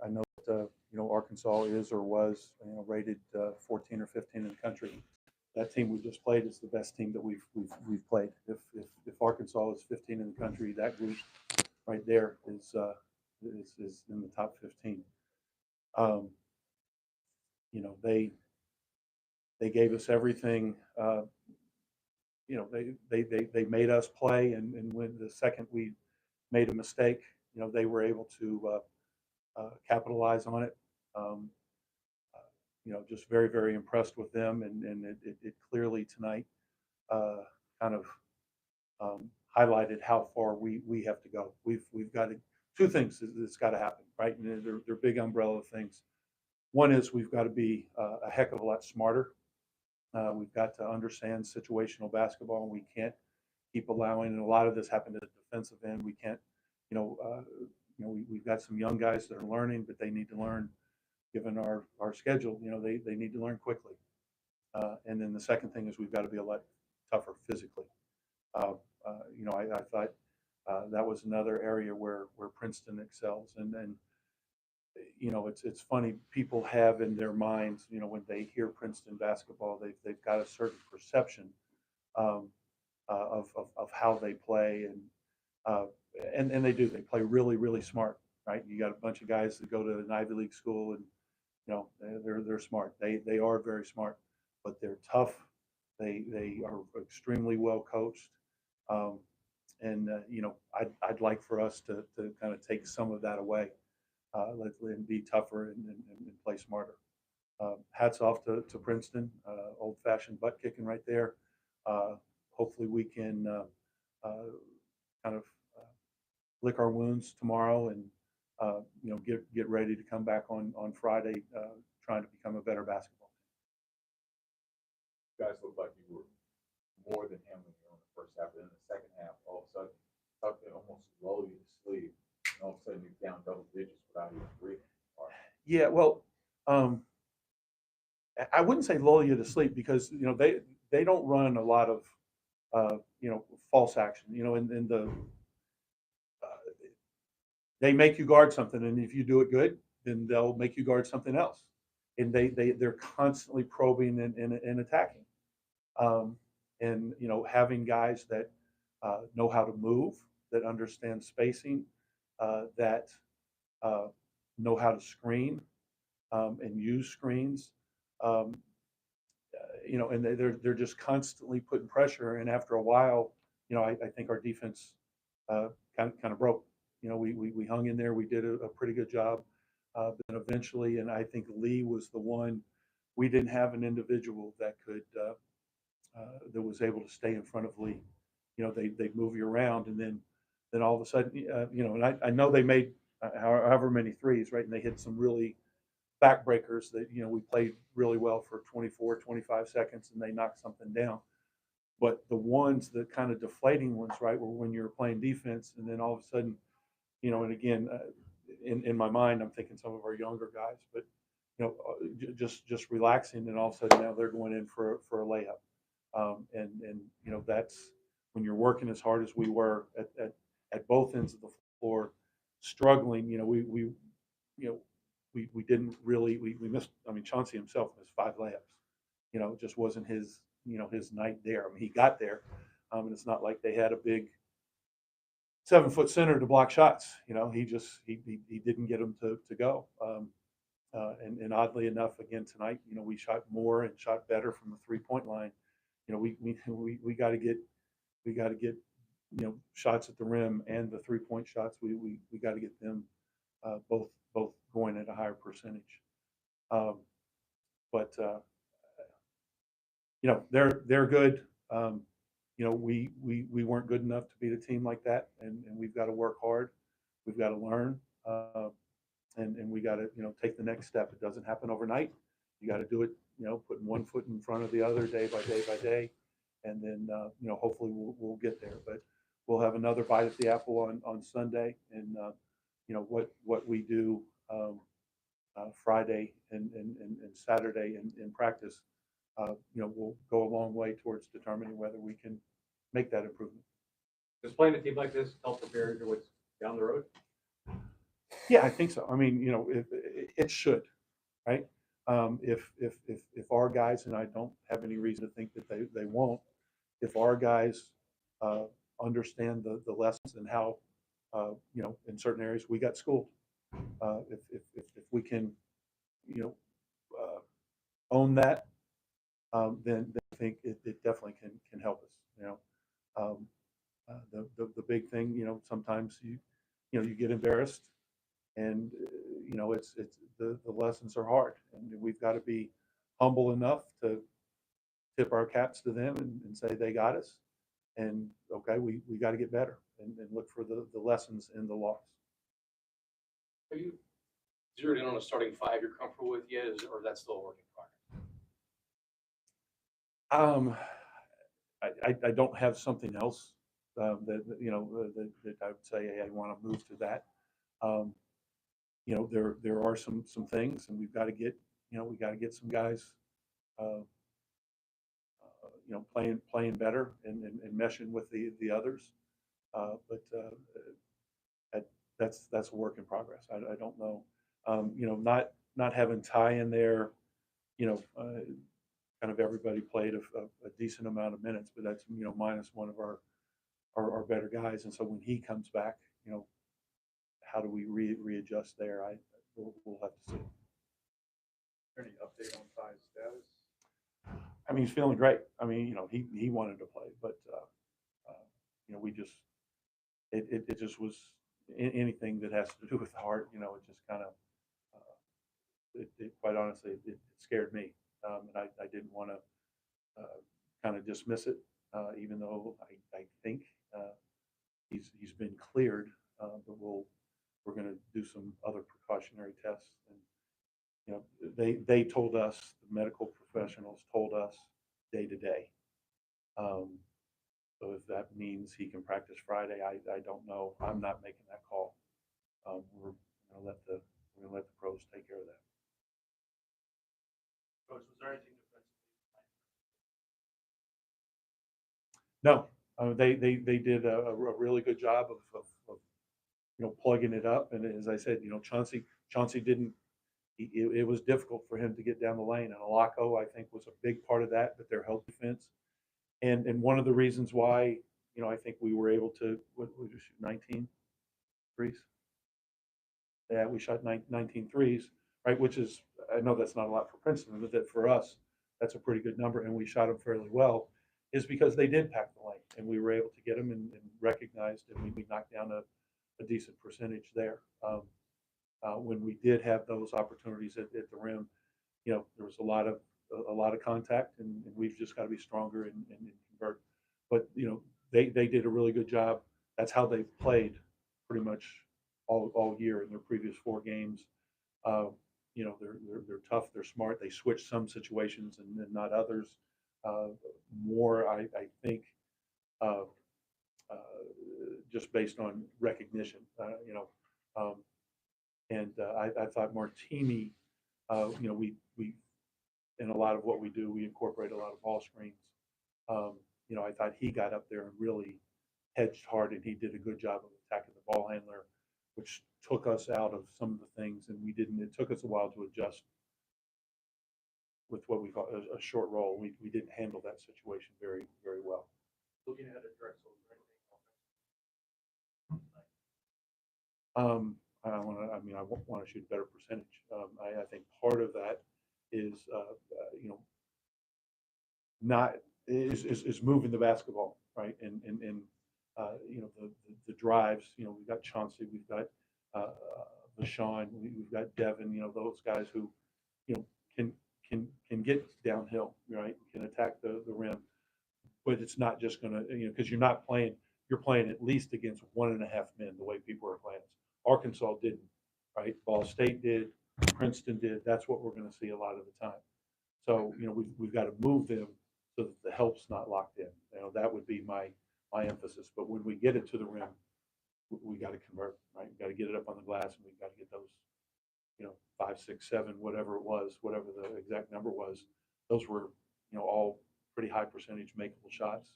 I know that Arkansas is or was rated 14 or 15 in the country. That team we just played is the best team that we've played. If Arkansas is 15 in the country, that group right there is in the top 15. Um, they gave us everything. They made us play, and when the second we made a mistake, they were able to capitalize on it. Um, just very, very impressed with them, and it clearly tonight kind of highlighted how far we have to go. We've got to two things that's got to happen, right? And they're big umbrella things. One is we've got to be a heck of a lot smarter. We've got to understand situational basketball, and we can't keep allowing. And a lot of this happened at the defensive end. We can't, we've got some young guys that are learning, but they need to learn. Given our schedule, they need to learn quickly. And then the second thing is we've got to be a lot tougher physically. I thought that was another area where Princeton excels, and it's funny, people have in their minds, when they hear Princeton basketball, they've got a certain perception of how they play, and they do. They play really, really smart, right? You got a bunch of guys that go to an Ivy League school, and they're smart. They are very smart, but they're tough. They are extremely well coached, and I'd like for us to kind of take some of that away, and be tougher and play smarter. Hats off to Princeton, old-fashioned butt kicking right there. Hopefully we can kind of lick our wounds tomorrow and get ready to come back on Friday, trying to become a better basketball team. You guys look like you were more than handling you in the first half, but in the second half, all of a sudden, they almost lull you to sleep, and all of a sudden you're down double digits without even breathing. Yeah, well, I wouldn't say lull you to sleep because they don't run a lot of false action. In the they make you guard something, and if you do it good, then they'll make you guard something else. And they're constantly probing and attacking. And having guys that know how to move, that understand spacing, that know how to screen and use screens. And they're just constantly putting pressure. And after a while, I think our defense kind of broke. We hung in there. We did a pretty good job. But then eventually, and I think Lee was the one. We didn't have an individual that could that was able to stay in front of Lee. They'd move you around, and then all of a sudden, and I know they made however many threes, right? And they hit some really backbreakers that we played really well for 24, 25 seconds, and they knocked something down. But the ones, the kind of deflating ones, right, were when you're playing defense, and then all of a sudden, and again, in my mind, I'm thinking some of our younger guys, but just relaxing, and all of a sudden now they're going in for a layup, and that's when you're working as hard as we were at both ends of the floor, struggling. We didn't really we missed. I mean, Chauncey himself missed 5 layups. It just wasn't his his night there. I mean, he got there, and it's not like they had a big 7-foot center to block shots. He didn't get them to go. And oddly enough, again tonight, we shot more and shot better from the 3-point line. We got to get shots at the rim and the 3-point shots. We got to get them both going at a higher percentage. But they're good. We weren't good enough to beat a team like that, and we've got to work hard. We've got to learn, and we got to take the next step. It doesn't happen overnight. You got to do it, putting one foot in front of the other, day by day by day, and then hopefully we'll get there. But we'll have another bite at the apple on Sunday, and what we do Friday and Saturday in practice, will go a long way towards determining whether we can make that improvement. Does playing a team like this help prepare you for what's down the road? Yeah, I think so. I mean, it should, right? If our guys, and I don't have any reason to think that they won't, if our guys uh, understand the lessons and how, in certain areas we got schooled. If we can, you know, own that, then I think it definitely can help us. Um, the big thing, sometimes you get embarrassed, and it's the lessons are hard, and we've got to be humble enough to tip our caps to them and say they got us, and okay, we got to get better and look for the lessons in the loss. Are you zeroed in on a starting five you're comfortable with yet, or that's still a work in progress? Um, I don't have something else that I would say, hey, I want to move to that. Um, there are some things, and we've got to get we got to get some guys playing better and meshing with the others. But that, that's a work in progress. I don't know. Not having Ty in there, kind of everybody played a decent amount of minutes, but that's minus one of our better guys. And so when he comes back, how do we readjust there? We'll have to see. Any update on Ty's status? I mean, he's feeling great. I mean, he wanted to play, but we just it just was anything that has to do with the heart. It just kind of quite honestly it scared me, and I didn't want to kind of dismiss it, even though I think he's been cleared, but we're going to do some other precautionary tests. And they told us, the medical professionals told us day to day. So if that means he can practice Friday, I don't know. I'm not making that call. We're going to let the pros take care of that. Coach, was there anything No, they did a really good job of plugging it up. And as I said, Chauncey didn't. It was difficult for him to get down the lane, and Alaco, I think, was a big part of that. But their help defense, and one of the reasons why I think we were able to what we shoot 19 threes. Yeah, we shot 19 threes, right? Which is, I know that's not a lot for Princeton, but that for us, that's a pretty good number, and we shot them fairly well. Is because they did pack the lane, and we were able to get them and recognized, and we knocked down a decent percentage there. When we did have those opportunities at the rim, there was a lot of contact, and we've just got to be stronger and convert. But they did a really good job. That's how they've played pretty much all year in their previous 4 games. They're tough, they're smart. They switch some situations and not others. More, I think, uh, uh, just based on recognition. Um, and I thought Martini, we in a lot of what we do, we incorporate a lot of ball screens. Um, I thought he got up there and really hedged hard, and he did a good job of attacking the ball handler, which took us out of some of the things, and we didn't. It took us a while to adjust with what we call a short roll. We didn't handle that situation very well. looking at it, Drexel? I want to. I mean, I want to shoot a better percentage. I think part of that is, not is moving the basketball, right, and the drives. We've got Chauncey, we've got Vashon, we've got Devin. Those guys who you know can can get downhill, right? Can attack the rim, but it's not just going to because you're playing at least against 1.5 men the way people are playing. Arkansas didn't, right? Ball State did, Princeton did. That's what we're going to see a lot of the time. So we've got to move them so that the help's not locked in. That would be my emphasis. But when we get it to the rim, we got to convert, right? We got to get it up on the glass, and we got to get those 5, 6, 7, whatever it was, whatever the exact number was. Those were all pretty high percentage makeable shots.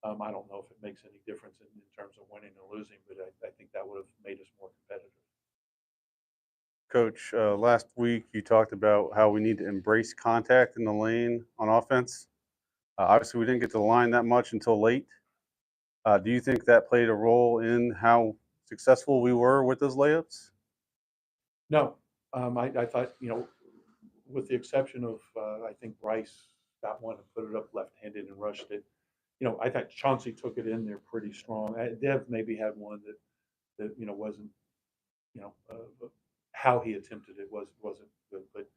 I don't know if it makes any difference in terms of winning or losing, but I think that would have made us more competitive. Coach, last week you talked about how we need to embrace contact in the lane on offense. Obviously, we didn't get to the line that much until late. Do you think that played a role in how successful we were with those layups? No, I thought, with the exception of, I think Bryce got one and put it up left-handed and rushed it. I thought Chauncey took it in there pretty strong. Dev maybe had one that wasn't, how he attempted it wasn't good. But,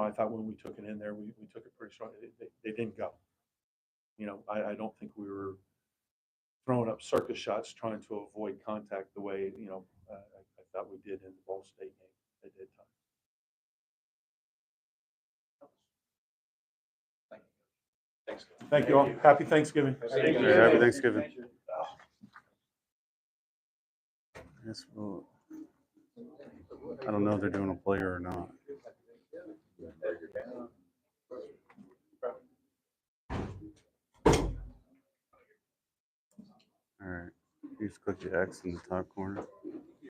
I thought when we took it in there, we took it pretty strong. They didn't go. I don't think we were throwing up circus shots trying to avoid contact the way, I thought we did in the Ball State game at that time. Thanks. Thank you all. Happy Thanksgiving. Thank you. Yeah, happy Thanksgiving. Yes, well, I don't know if they're doing a player or not. All right, you just click the X in the top corner.